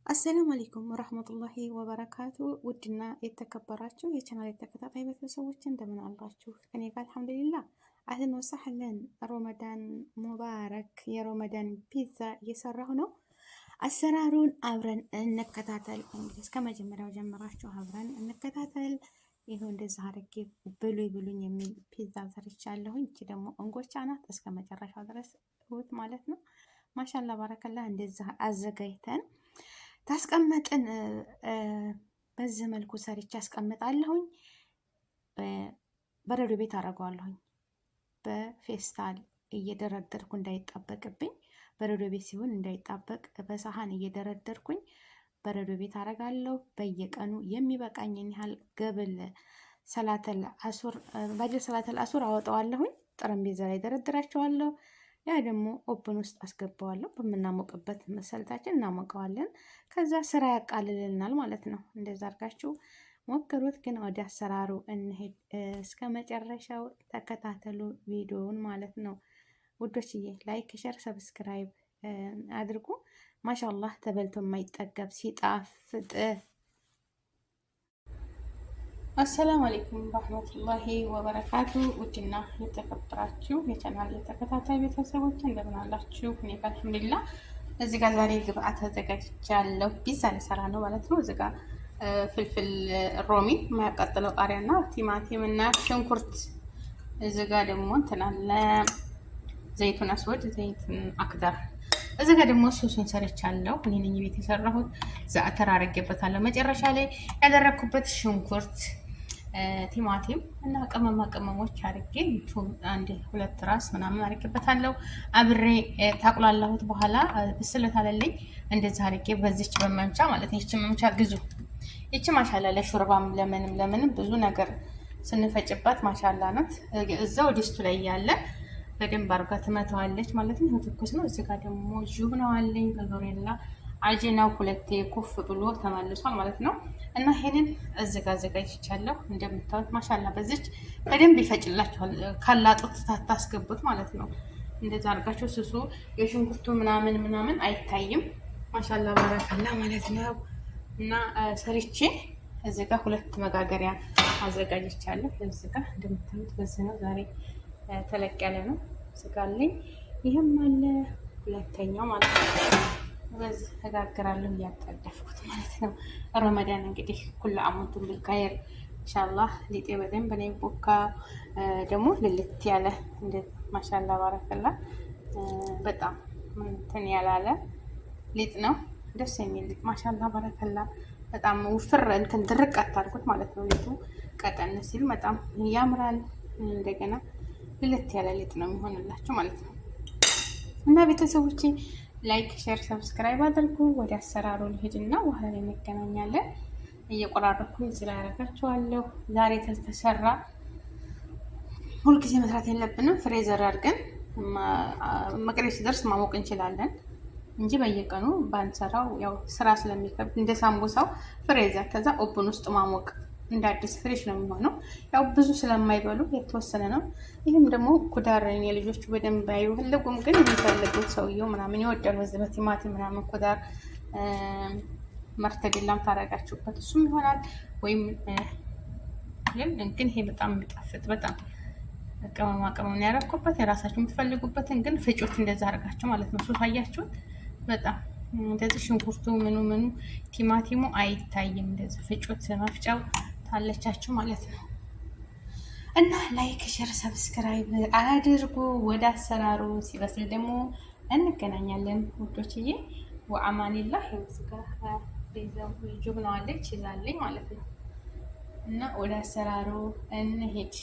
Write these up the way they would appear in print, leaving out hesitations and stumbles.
አሰላሙ አለይኩም ወራህመቱላሂ ወበረካቱ። ውድና የተከበራችሁ የቻናል ተከታታይ ቤተሰቦች እንደምን አላችሁ? እኔ ጋር አልሐምዱሊላህ አህለን ወሰህለን። ረመዳን ሙባረክ። የረመዳን ፒዛ እየሰራሁ ነው። አሰራሩን አብረን እንከታተል። እንግዲህ እስከ መጀመሪያው ጀምራችሁ አብረን እንከታተል። ይሄው እንደዛ አድርጌ ብሉኝ የሚል ፒዛ ሰርቻለሁኝ። እቺ ደግሞ እንጎቻ ናት። እስከ መጨረሻው ድረስ እውት ማለት ነው። ማሻአላ ባረከላ። እንደዛ አዘጋጅተን ታስቀመጥን በዚህ መልኩ ሰርቼ አስቀምጣለሁኝ። በረዶ ቤት አደርገዋለሁኝ። በፌስታል እየደረደርኩ እንዳይጣበቅብኝ፣ በረዶ ቤት ሲሆን እንዳይጣበቅ በሳህን እየደረደርኩኝ በረዶ ቤት አደርጋለሁ። በየቀኑ የሚበቃኝን ያህል ገብል ሰላተል አሱር ባጀ ሰላተል አሱር አወጣዋለሁኝ። ጠረጴዛ ላይ ደረድራቸዋለሁ። ያ ደግሞ ኦፕን ውስጥ አስገባዋለሁ። በምናሞቅበት መሰልታችን እናሞቀዋለን። ከዛ ስራ ያቃልልናል ማለት ነው። እንደዛ አድርጋችሁ ሞክሩት። ግን ወደ አሰራሩ እንሄድ። እስከ መጨረሻው ተከታተሉ ቪዲዮውን ማለት ነው ውዶችዬ። ላይክ፣ ሸር፣ ሰብስክራይብ አድርጉ። ማሻአላህ ተበልቶ የማይጠገብ ሲጣፍጥ። አሰላሙ አለይኩም ረህመቱላሂ ወበረካቱ። ውድና የተከበራችሁ የቻናል ተከታታይ ቤተሰቦች እንደምን አላችሁ? እኔ ጋር አልሐምዱሊላህ። እዚህ ጋር ዛሬ ግብአት አዘጋጅቻለሁ። ፒዛ ልሰራ ነው ማለት ነው። እዚህ ጋር ፍልፍል ሮሚ የማያቃጥለው ቃሪያና ቲማቲም እና ሽንኩርት፣ እዚህ ጋር ደግሞ እንትን አለ ዘይቱን አስወድ፣ ዘይቱን አክዳር። እዚህ ጋር ደግሞ ሶሱን ሰርቻለሁ። እኔ ነኝ ቤት የሰራሁት። ዛዕተር አረጌበታለሁ። መጨረሻ ላይ ያደረኩበት ሽንኩርት፣ ቲማቲም እና ቅመማ ቅመሞች አርጌ አንድ ሁለት ራስ ምናምን አርጌበታለሁ። አብሬ ታቁላላሁት። በኋላ ብስለት አለልኝ። እንደዛ አርጌ በዚች በመምቻ ማለት ነው። ይቺ መምቻ ግዙ። ይቺ ማሻላ ለሹርባም ለምንም ብዙ ነገር ስንፈጭባት ማሻላ ናት። እዛው ዲስቱ ላይ ያለ በደንብ አርጋ ትመታዋለች ማለት ነው። ትኩስ ነው። እዚህ ጋር ደግሞ ጁብናው አለኝ በሎሬላ አጂናው ሁለቴ ኩፍ ብሎ ተመልሷል ማለት ነው። እና ይሄንን እዚህ ጋር አዘጋጅቻለሁ። እንደምታዩት ማሻላ በዚች በደንብ ይፈጭላችኋል። ካላጡት ታስገቡት ማለት ነው። እንደዛ አድርጋችሁ ስሱ የሽንኩርቱ ምናምን አይታይም። ማሻላ ባረካላ ማለት ነው። እና ሰርቼ እዚህ ጋር ሁለት መጋገሪያ አዘጋጅቻለሁ። እዚህ ጋር እንደምታዩት በዚህ ነው። ዛሬ ተለቅ ያለ ነው። ስጋ አለኝ። ይሄም አለ ሁለተኛው ማለት ነው። በዚህ ተጋግራለሁ እያጣደፍኩት ማለት ነው። ረመዳን እንግዲህ ኩሉ አመቱን ቢልኸይር ኢንሻአላህ። ሊጤ በደንብ ነው ቦካ ደግሞ ልልት ያለ እንደ ማሻአላ ባረከላ። በጣም እንትን ያላለ ሊጥ ነው። ደስ የሚል ሊጥ ማሻአላ ባረከላ። በጣም ውፍር እንትን ድርቅ አታርጉት ማለት ነው። ሊጡ ቀጠን ሲል በጣም ያምራል። እንደገና ልልት ያለ ሊጥ ነው የሚሆንላችሁ ማለት ነው። እና ቤተሰቦቼ ላይክ፣ ሼር፣ ሰብስክራይብ አድርጉ። ወደ አሰራሩ ልሄድና በኋላ ላይ እንገናኛለን። እየቆራረኩኝ እዚህ ላይ አደርጋችኋለሁ። ዛሬ ተሰራ ሁልጊዜ መስራት የለብንም። ፍሬዘር አድርገን መቅረብ ሲደርስ ማሞቅ እንችላለን እንጂ በየቀኑ ባንሰራው ያው ስራ ስለሚከብድ እንደ ሳምቡሳው ፍሬዘር ከዛ ኦፕን ውስጥ ማሞቅ እንደ አዲስ ፍሬሽ ነው የሚሆነው። ያው ብዙ ስለማይበሉ የተወሰነ ነው። ይህም ደግሞ ኩዳር የልጆቹ በደንብ አይፈልጉም፣ ግን የሚፈልጉት ሰውየው ምናምን ይወዳሉ። በዚህ በቲማቲም ምናምን ኩዳር መርተግላም ታረጋችሁበት እሱም ይሆናል። ወይም ግን ይሄ በጣም የሚጣፍጥ በጣም ቅመማ ቅመም ያደረኩበት የራሳችሁ የምትፈልጉበትን ግን ፍጩት። እንደዛ አድርጋችሁ ማለት ነው። ሶስ አያችሁት? በጣም እንደዚህ ሽንኩርቱ ምኑ ቲማቲሙ አይታይም። እንደዚህ ፍጩት። መፍጫው ታለቻችሁ ማለት ነው። እና ላይክ፣ ሼር፣ ሰብስክራይብ አድርጉ። ወደ አሰራሩ ሲበስል ደግሞ እንገናኛለን ውዶችዬ። ወአማኒላህ ይወስጋ ቤዛው ጁብናው አለች ይዛለኝ ማለት ነው። እና ወደ አሰራሩ እንሄድ።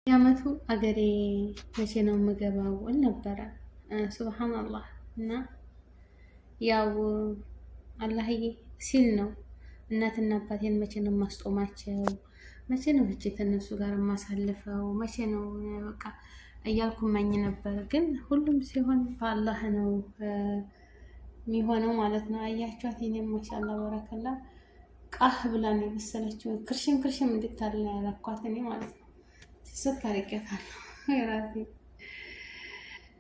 የአመቱ አገሬ መቼ ነው የምገባው ነበረ። ሱብሃንአላህ። እና ያው አላህዬ ሲል ነው። እናትና አባቴን መቼ ነው የማስጦማቸው? መቼ ነው እጅ ከነሱ ጋር የማሳልፈው? መቼ ነው በቃ እያልኩ መኝ ነበር። ግን ሁሉም ሲሆን በአላህ ነው የሚሆነው ማለት ነው። አያችኋት? የኔም ማሻአላ በረከላ ቃህ ብላ ነው የመሰለችው። ክርሽም እንድታል ነው ያላኳት እኔ ማለት ነው። ስስት አድርጌያታለሁ። የራሴ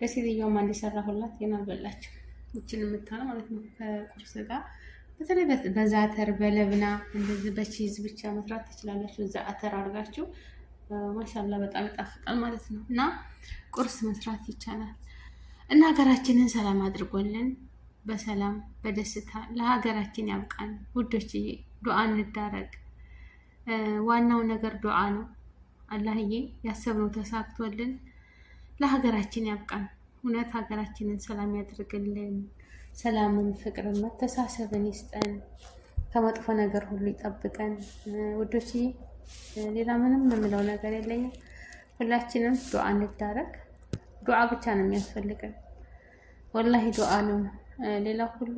ለሴትዮዋም አንድ የሰራሁላት ግን አልበላችም። ይችን የምታለው ማለት ነው ከቁርስ ጋር በተለይ በዛተር በለብና እንደዚህ በቺዝ ብቻ መስራት ትችላላችሁ። ዛተር አድርጋችሁ ማሻላ በጣም ይጣፍጣል ማለት ነው። እና ቁርስ መስራት ይቻላል። እና ሀገራችንን ሰላም አድርጎልን በሰላም በደስታ ለሀገራችን ያብቃን ውዶችዬ። ዱዓ እንዳረግ። ዋናው ነገር ዱዓ ነው። አላህዬ ያሰብነው ተሳክቶልን ለሀገራችን ያብቃን። እውነት ሀገራችንን ሰላም ያድርግልን። ሰላምን፣ ፍቅርን፣ መተሳሰብን ይስጠን። ከመጥፎ ነገር ሁሉ ይጠብቀን ውዶችዬ። ሌላ ምንም የምለው ነገር የለኝም። ሁላችንም ዱዓ እንዳረግ። ዱዓ ብቻ ነው የሚያስፈልገን። ወላሂ ዱዓ ነው። ሌላ ሁሉ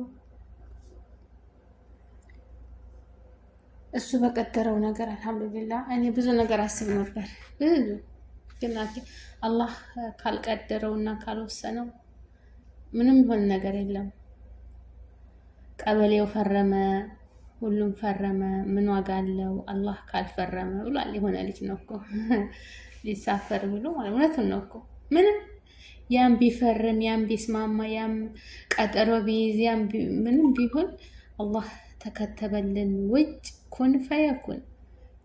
እሱ በቀደረው ነገር አልሐምዱሊላህ። እኔ ብዙ ነገር አስብ ነበር ብዙ፣ ግን አላህ ካልቀደረው እና ካልወሰነው ምንም ይሆን ነገር የለም። ቀበሌው ፈረመ፣ ሁሉም ፈረመ፣ ምን ዋጋ አለው? አላህ ካልፈረመ ብሏል። የሆነ ልጅ ነው እኮ ሊሳፈር ብሎ ማለት እውነቱን ነው እኮ ምንም ያም ቢፈርም ያም ቢስማማ ያም ቀጠሮ ቢይዝ ያም ምንም ቢሆን አላህ ተከተበልን ውጭ ኩን ፈየኩን።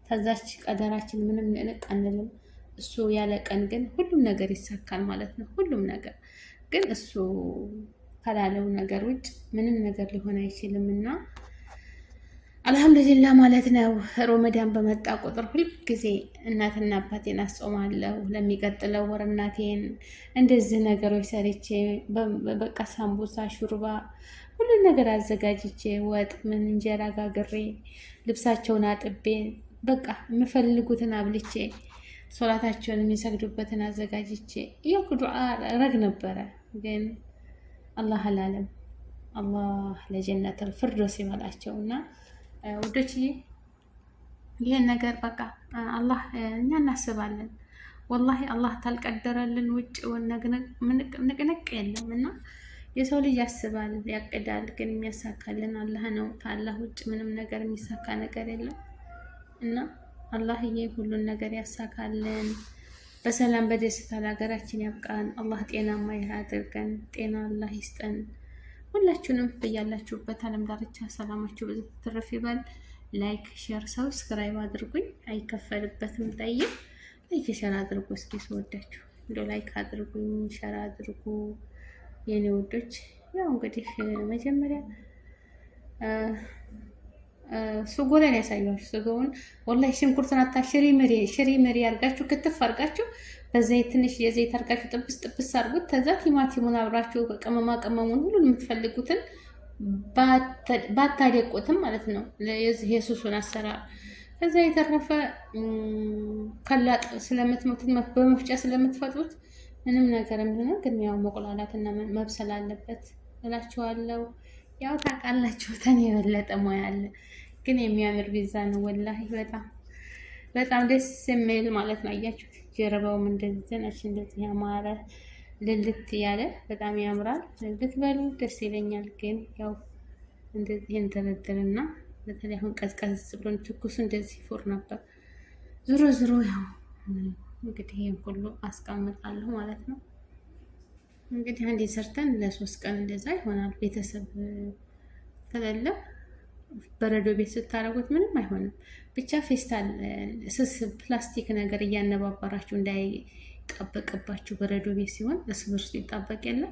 ከዛች ቀደራችን ምንም ንቅ አንልም። እሱ ያለ ቀን ግን ሁሉም ነገር ይሳካል ማለት ነው። ሁሉም ነገር ግን እሱ ካላለው ነገር ውጭ ምንም ነገር ሊሆን አይችልም። እና አልሐምዱሊላህ ማለት ነው። ሮመዳን በመጣ ቁጥር ሁልጊዜ እናትና አባቴን አስጾማለሁ። ለሚቀጥለው ወር እናቴን እንደዚህ ነገሮች ሰርቼ በቃ ሳምቡሳ፣ ሹርባ፣ ሁሉን ነገር አዘጋጅቼ ወጥ ምን እንጀራ ጋግሬ ልብሳቸውን አጥቤ በቃ የምፈልጉትን አብልቼ ሶላታቸውን የሚሰግዱበትን አዘጋጅቼ ያው ዱዓ ረግ ነበረ። ግን አላህ አላለም። አላህ ለጀነተል ፊርደውስ ይበላቸው። እና ውዶችዬ ይሄን ነገር በቃ አላህ እኛ እናስባለን። ወላሂ አላህ ታልቀደረልን ውጭ ንቅንቅ የለም። እና የሰው ልጅ ያስባል ያቅዳል፣ ግን የሚያሳካልን አላህ ነው። ከአላህ ውጭ ምንም ነገር የሚሳካ ነገር የለም። እና አላህዬ ሁሉን ነገር ያሳካልን። በሰላም በደስታ ለሀገራችን ያብቃን። አላህ ጤናማ ያድርገን። ጤና አላህ ይስጠን። ሁላችሁንም በያላችሁበት ዓለም ዳርቻ ሰላማችሁ ብዙ ትርፍ ይበል። ላይክ፣ ሼር፣ ሰብስክራይብ አድርጉኝ። አይከፈልበትም። ጠይቅ ላይክ ሼር አድርጉ። እስኪ ስወዳችሁ እንደው ላይክ አድርጉኝ፣ ሼር አድርጉ የኔ ውዶች። ያው እንግዲህ መጀመሪያ ሱጎ ላይ ያሳያችሁ። ሱጎውን ወላሂ ሽንኩርትን ሽሪ መሪ አርጋችሁ ክትፍ አርጋችሁ በዘይት ትንሽ የዘይት አርጋችሁ ጥብስ አርጉት። ከዛ ቲማቲሙን አብራችሁ ቅመማ ቅመሙን ሁሉ የምትፈልጉትን ባታደቁትም ማለት ነው የሱሱን አሰራር። ከዛ የተረፈ ከላጥ ስለምትመቱት በመፍጫ ስለምትፈጡት ምንም ነገር የሚሆነው ግን ያው መቆላላትና መብሰል አለበት እላችኋለሁ። ያው ታውቃላችሁ ተኔ የበለጠ ሙያ አለ። ግን የሚያምር ፒዛ ነው ወላሂ በጣም ደስ የሚል ማለት ነው። አያችሁት? ጀርባውም እንደዚህ ነች፣ እንደዚህ ያማረ ልልት ያለ በጣም ያምራል። ብትበሉ ደስ ይለኛል። ግን ያው እንደዚህ እንተረደርና በተለይ አሁን ቀዝቀዝ ብሎን ትኩሱ እንደዚህ ፉር ነበር። ዞሮ ያው እንግዲህ ይሄን ሁሉ አስቀምጣለሁ ማለት ነው። እንግዲህ አንዴ ሰርተን ለ3 ቀን እንደዛ ይሆናል። ቤተሰብ ከሌለ በረዶ ቤት ስታረጉት ምንም አይሆንም። ብቻ ፌስታል ስስ ፕላስቲክ ነገር እያነባበራችሁ እንዳይጣበቅባችሁ። በረዶ ቤት ሲሆን እርስ በርሱ ይጣበቅ የለ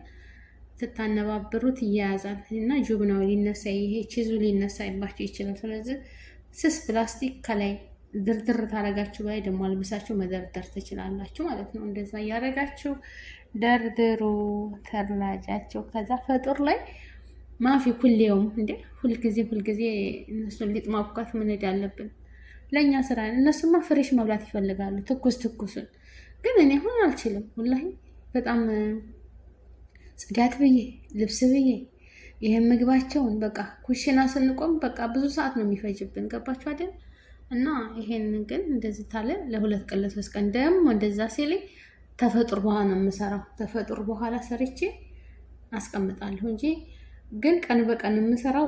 ስታነባብሩት ይያያዛል እና ጁብናው ሊነሳ ይሄ ቺዙ ሊነሳባችሁ ይችላል። ስለዚህ ስስ ፕላስቲክ ከላይ ድርድር ታረጋችሁ በላይ ደግሞ አልብሳችሁ መደርደር ትችላላችሁ ማለት ነው። እንደዛ እያደረጋችሁ ደርድሩ ተርላጃቸው። ከዛ ፈጡር ላይ ማፊ ኩሌውም እንዴ ሁልጊዜ እነሱን ሊጥ ማብኳት ምን አለብን? ለእኛ ስራ እነሱማ ፍሬሽ መብላት ይፈልጋሉ፣ ትኩሱን። ግን እኔ አሁን አልችልም ወላሂ። በጣም ጽዳት ብዬ ልብስ ብዬ ይሄን ምግባቸውን በቃ ኩሽና ስንቆም በቃ ብዙ ሰዓት ነው የሚፈጅብን። ገባችሁ አይደል? እና ይሄን ግን እንደዚህ ታለ ለ2 ቀን ለ3 ቀን ደግሞ እንደዛ ሲለኝ ተፈጥሮ በኋላ ነው የምሰራው። ተፈጥሮ በኋላ ሰርቼ አስቀምጣለሁ እንጂ ግን ቀን በቀን የምሰራው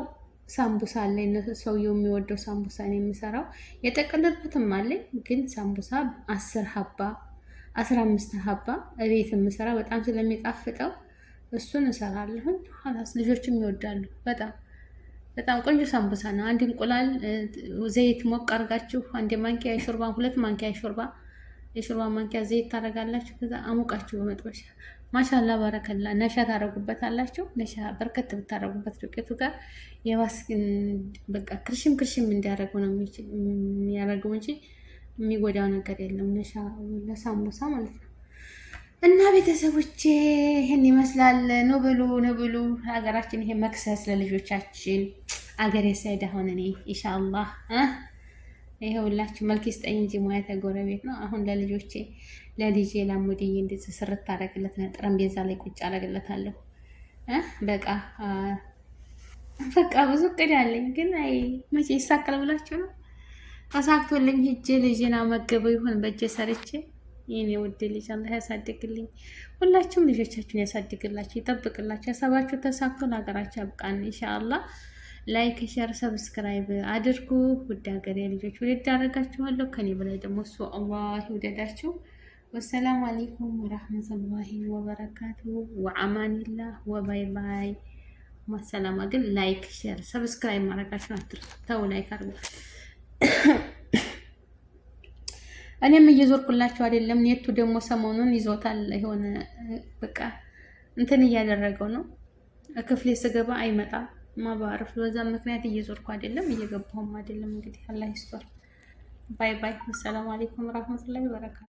ሳምቡሳ አለኝ። ሰውየው የሚወደው ሳምቡሳ ነው የምሰራው። የጠቀለልኩትም አለኝ። ግን ሳምቡሳ 10 ሀባ 15 ሀባ እቤት የምሰራ በጣም ስለሚጣፍጠው እሱን እሰራለሁ። ሀላስ ልጆችም ይወዳሉ። በጣም ቆንጆ ሳምቡሳ ነው። አንድ እንቁላል ዘይት ሞቅ አድርጋችሁ አንድ ማንኪያ የሾርባ 2 ማንኪያ የሾርባ ማንኪያ ዘይት ታደርጋላችሁ። ከዛ አሙቃችሁ በመጥበሻ ማሻላ ባረከላ ነሻ ታደርጉበታላችሁ። ነሻ በርከት ብታደርጉበት ዱቄቱ ጋር የባስ በቃ ክርሽም እንዲያደርጉ ነው የሚያደርገው እንጂ የሚጎዳው ነገር የለም። ነሻ ለሳምቡሳ ማለት ነው። እና ቤተሰቦቼ ይሄን ይመስላል። ኑ ብሉ። ሀገራችን ይሄ መክሰስ ለልጆቻችን አገሬ ሳይዳ ሆነ እኔ ኢንሻአላህ ይሄ ሁላችሁ መልክ ይስጠኝ እንጂ ሙያተ ጎረቤት ነው። አሁን ለልጆቼ ለልጄ ላሙዲዬ እንደዚህ ስርት ታደርግለት ነው። ጠረጴዛ ላይ ቁጭ አደርግለታለሁ። በቃ ብዙ እቅድ አለኝ፣ ግን አይ መቼ ይሳካል ብላችሁ ነው። ተሳክቶልኝ ሂጄ ልጄን አመገበው ይሆን በእጄ ሰርቼ። የኔ ውድ ልጅ አላህ ያሳድግልኝ። ሁላችሁም ልጆቻችሁን ያሳድግላችሁ፣ ይጠብቅላችሁ። ሀሳባችሁ ተሳክቶ ለሀገራችሁ ያብቃን ኢንሻአላህ። ላይክ፣ ሼር፣ ሰብስክራይብ አድርጉ። ውድ ሀገሬ ልጆች ውድ አደርጋችኋለሁ። ከኔ በላይ ደግሞ እሱ አላህ ይውደዳችሁ። ወሰላሙ አለይኩም ወራህመቱላሂ ወበረካቱ ወአማኒላህ ወባይ ባይ። ማሰላማ። ግን ላይክ፣ ሼር፣ ሰብስክራይብ ማድረጋችሁን አትርሱ። ተው ላይክ አድርጉ። እኔም እየዞርኩላችሁ አይደለም። ኔቱ ደግሞ ሰሞኑን ይዞታል። የሆነ በቃ እንትን እያደረገው ነው። ክፍሌ ስገባ አይመጣም ማባረፍ። በዛ ምክንያት እየዞርኩ አይደለም፣ እየገባሁም አይደለም። እንግዲህ አላህ ይስጥር። ባይ ባይ። ሰላም አለይኩም ወራህመቱላሂ ወበረካቱ።